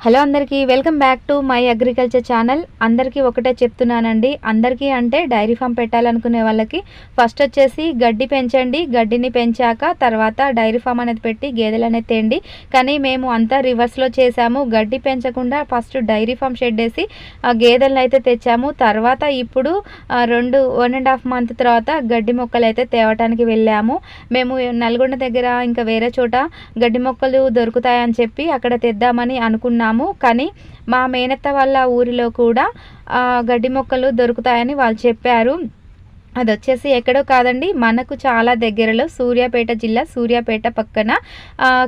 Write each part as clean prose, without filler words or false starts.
Hello అందరికీ welcome back to my agriculture channel. అందరికీ ఒకటే చెప్తున్నానండి. అందరికీ అంటే డైరీ ఫామ్ పెట్టాలనుకునే వాళ్ళకి ఫస్ట్ వచ్చేసి గడ్డి పెంచండి. గడ్డిని పెంచాక తర్వాత డైరీ ఫామ్ అనేది పెట్టి గేదెలు అనేది తేండి. కానీ మేము అంతా రివర్స్లో చేసాము. గడ్డి పెంచకుండా ఫస్ట్ డైరీ ఫామ్ షెడ్ వేసి గేదెలను అయితే తెచ్చాము. తర్వాత ఇప్పుడు 1.5 మంత్ తర్వాత గడ్డి మొక్కలు అయితే తేవటానికి వెళ్ళాము. మేము నల్గొండ దగ్గర ఇంకా వేరే చోట గడ్డి మొక్కలు దొరుకుతాయని చెప్పి అక్కడ తెద్దామని అనుకున్నాము. కానీ మా మేనత్త వాళ్ళ ఊరిలో కూడా గడ్డి మొక్కలు దొరుకుతాయని వాళ్ళు చెప్పారు. అది వచ్చేసి ఎక్కడో కాదండి, మనకు చాలా దగ్గరలో సూర్యాపేట జిల్లా, సూర్యాపేట పక్కన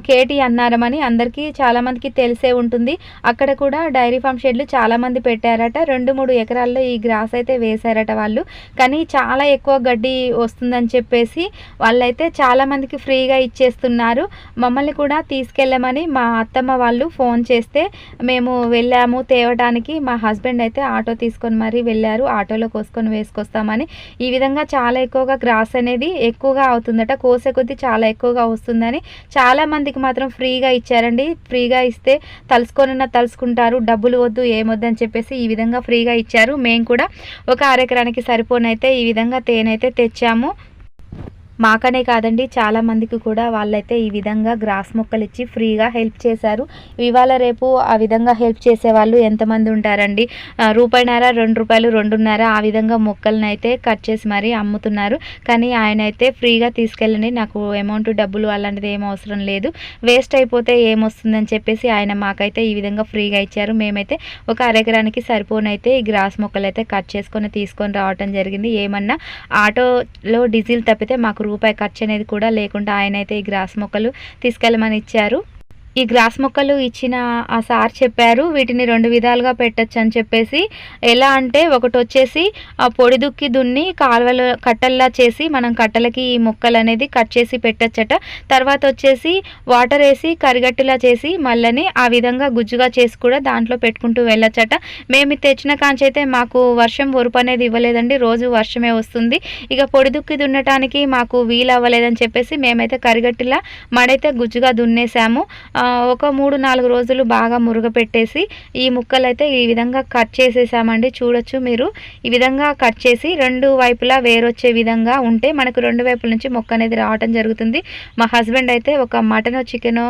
కేటీ అన్నారం అని అందరికీ చాలామందికి తెలిసే ఉంటుంది. అక్కడ కూడా డైరీ ఫామ్ షెడ్లు చాలామంది పెట్టారట. 2-3 ఎకరాల్లో ఈ గ్రాస్ అయితే వేశారట వాళ్ళు. కానీ చాలా ఎక్కువ గడ్డి వస్తుందని చెప్పేసి వాళ్ళైతే చాలామందికి ఫ్రీగా ఇచ్చేస్తున్నారు. మమ్మల్ని కూడా తీసుకెళ్ళమని మా అత్తమ్మ వాళ్ళు ఫోన్ చేస్తే మేము వెళ్ళాము తేవడానికి. మా హస్బెండ్ అయితే ఆటో తీసుకొని మరీ వెళ్ళారు. ఆటోలో కోసుకొని వేసుకొస్తామని. ఈ విధంగా చాలా ఎక్కువగా గ్రాస్ అనేది ఎక్కువగా అవుతుందట. కోసే కొద్దీ చాలా ఎక్కువగా వస్తుందని చాలా మందికి మాత్రం ఫ్రీగా ఇచ్చారండి. ఫ్రీగా ఇస్తే తలుసుకుంటారు, డబ్బులు వద్దు ఏమొద్దు అని చెప్పేసి ఈ విధంగా ఫ్రీగా ఇచ్చారు. మేము కూడా ఒక అరెకరానికి సరిపోనైతే ఈ విధంగా తేనైతే తెచ్చాము. మాకనే కాదండి, చాలామందికి కూడా వాళ్ళైతే ఈ విధంగా గ్రాస్ మొక్కలు ఇచ్చి ఫ్రీగా హెల్ప్ చేశారు. ఇవాళ రేపు ఆ విధంగా హెల్ప్ చేసేవాళ్ళు ఎంతమంది ఉంటారండి. రూపాయిన్నర, రూపాయలు, 2.5 ఆ విధంగా మొక్కలను అయితే కట్ చేసి మరీ అమ్ముతున్నారు. కానీ ఆయన అయితే ఫ్రీగా తీసుకెళ్ళండి, నాకు అమౌంట్ డబ్బులు అలాంటిది ఏం అవసరం లేదు, వేస్ట్ అయిపోతే ఏమొస్తుందని చెప్పేసి ఆయన మాకైతే ఈ విధంగా ఫ్రీగా ఇచ్చారు. మేమైతే ఒక అరెకరానికి సరిపోనైతే ఈ గ్రాస్ మొక్కలు అయితే కట్ చేసుకొని తీసుకొని రావటం జరిగింది. ఏమన్నా ఆటోలో డీజిల్ తప్పితే మాకు రూపాయి ఖర్చు అనేది కూడా లేకుండా ఆయన అయితే ఈ గ్రాస్ మొక్కలు తీసుకెళ్ళమని ఇచ్చారు. ఈ గ్రాస్ మొక్కలు ఇచ్చిన ఆ సార్ చెప్పారు వీటిని 2 విధాలుగా పెట్టచ్చు అని చెప్పేసి. ఎలా అంటే ఒకటి వచ్చేసి పొడి దుక్కి దున్ని కాలువలు కట్టల్లా చేసి మనం కట్టలకి ఈ మొక్కలు అనేది కట్ చేసి పెట్టచ్చట. తర్వాత వచ్చేసి వాటర్ వేసి కరిగట్టులా చేసి మళ్ళీ ఆ విధంగా గుజ్జుగా చేసి కూడా దాంట్లో పెట్టుకుంటూ వెళ్ళచ్చట. మేము తెచ్చిన కాంచి అయితే మాకు వర్షం ఒరుపు అనేది ఇవ్వలేదండి, రోజు వర్షమే వస్తుంది. ఇక పొడి దుక్కి దున్నటానికి మాకు వీలు అవ్వలేదని చెప్పేసి మేమైతే కరిగట్టులా మడైతే గుజ్జుగా దున్నేసాము. ఒక 3-4 రోజులు బాగా మురుగపెట్టేసి ఈ ముక్కలు అయితే ఈ విధంగా కట్ చేసేసామండి. చూడొచ్చు మీరు. ఈ విధంగా కట్ చేసి 2 వైపులా వేరొచ్చే విధంగా ఉంటే మనకు 2 వైపుల నుంచి మొక్క అనేది రావటం జరుగుతుంది. మా హస్బెండ్ అయితే ఒక మటనో చికెనో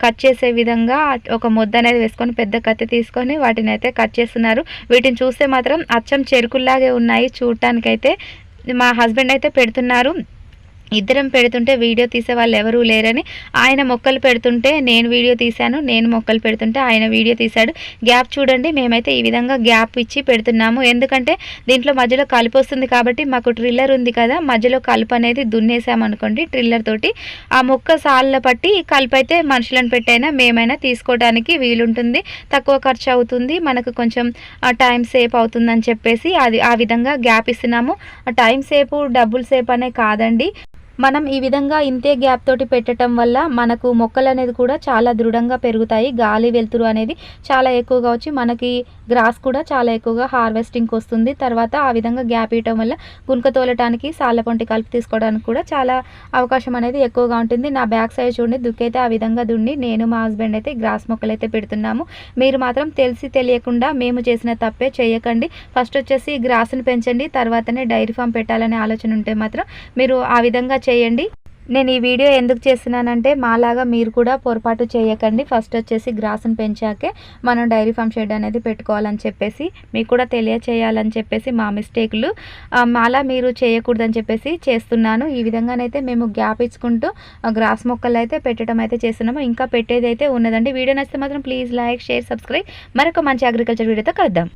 కట్ చేసే విధంగా ఒక ముద్ద అనేది వేసుకొని పెద్ద కత్తి తీసుకొని వాటిని అయితే కట్ చేస్తున్నారు. వీటిని చూస్తే మాత్రం అచ్చం చెరుకుల్లాగే ఉన్నాయి చూడటానికైతే. మా హస్బెండ్ అయితే పెడుతున్నారు. ఇద్దరం పెడుతుంటే వీడియో తీసే వాళ్ళు ఎవరూ లేరని ఆయన మొక్కలు పెడుతుంటే నేను వీడియో తీశాను, నేను మొక్కలు పెడుతుంటే ఆయన వీడియో తీశాడు. గ్యాప్ చూడండి, మేమైతే ఈ విధంగా గ్యాప్ ఇచ్చి పెడుతున్నాము. ఎందుకంటే దీంట్లో మధ్యలో కలుపు వస్తుంది కాబట్టి మాకు ట్రిల్లర్ ఉంది కదా, మధ్యలో కలుపు అనేది దున్నేసామనుకోండి ట్రిల్లర్ తోటి ఆ మొక్క సాళ్ళ పట్టి కలుపు అయితే మనుషులను పెట్టైనా మేమైనా తీసుకోవడానికి వీలుంటుంది, తక్కువ ఖర్చు అవుతుంది, మనకు కొంచెం టైం సేవ్ అవుతుందని చెప్పేసి అది ఆ విధంగా గ్యాప్ ఇస్తున్నాము. టైం సేపు డబ్బులు సేపు అనే కాదండి, మనం ఈ విధంగా ఇంతే గ్యాప్ తోటి పెట్టడం వల్ల మనకు మొక్కలు అనేది కూడా చాలా దృఢంగా పెరుగుతాయి. గాలి వెలుతురు అనేది చాలా ఎక్కువగా వచ్చి మనకి గ్రాస్ కూడా చాలా ఎక్కువగా హార్వెస్టింగ్కి వస్తుంది. తర్వాత ఆ విధంగా గ్యాప్ ఇవ్వటం వల్ల గుంక తోలటానికి సాళ్ళ పొంటి కలుపు తీసుకోవడానికి కూడా చాలా అవకాశం అనేది ఎక్కువగా ఉంటుంది. నా బ్యాక్ సైడ్ చూడండి, దుక్కైతే ఆ విధంగా దున్ని నేను మా హస్బెండ్ అయితే గ్రాస్ మొక్కలు అయితే పెడుతున్నాము. మీరు మాత్రం తెలిసి తెలియకుండా మేము చేసిన తప్పే చేయకండి. ఫస్ట్ వచ్చేసి గ్రాస్ని పెంచండి, తర్వాతనే డైరీ ఫామ్ పెట్టాలనే ఆలోచన ఉంటే మాత్రం మీరు ఆ విధంగా చేయండి. నేను ఈ వీడియో ఎందుకు చేస్తున్నానంటే మాలాగా మీరు కూడా పొరపాటు చేయకండి. ఫస్ట్ వచ్చేసి గ్రాస్ని పెంచాకే మనం డైరీ ఫామ్ షెడ్ అనేది పెట్టుకోవాలని చెప్పేసి మీకు కూడా తెలియచేయాలని చెప్పేసి మా మిస్టేక్లు మాలా మీరు చేయకూడదని చెప్పేసి చేస్తున్నాను. ఈ విధంగానైతే మేము గ్యాప్ ఇచ్చుకుంటూ గ్రాస్ మొక్కలు అయితే పెట్టడం అయితే చేస్తున్నాము. ఇంకా పెట్టేది అయితే ఉన్నదండి. వీడియో నచ్చితే మాత్రం ప్లీజ్ లైక్, షేర్, సబ్స్క్రైబ్. మరొక మంచి అగ్రికల్చర్ వీడియోతో కలుద్దాం.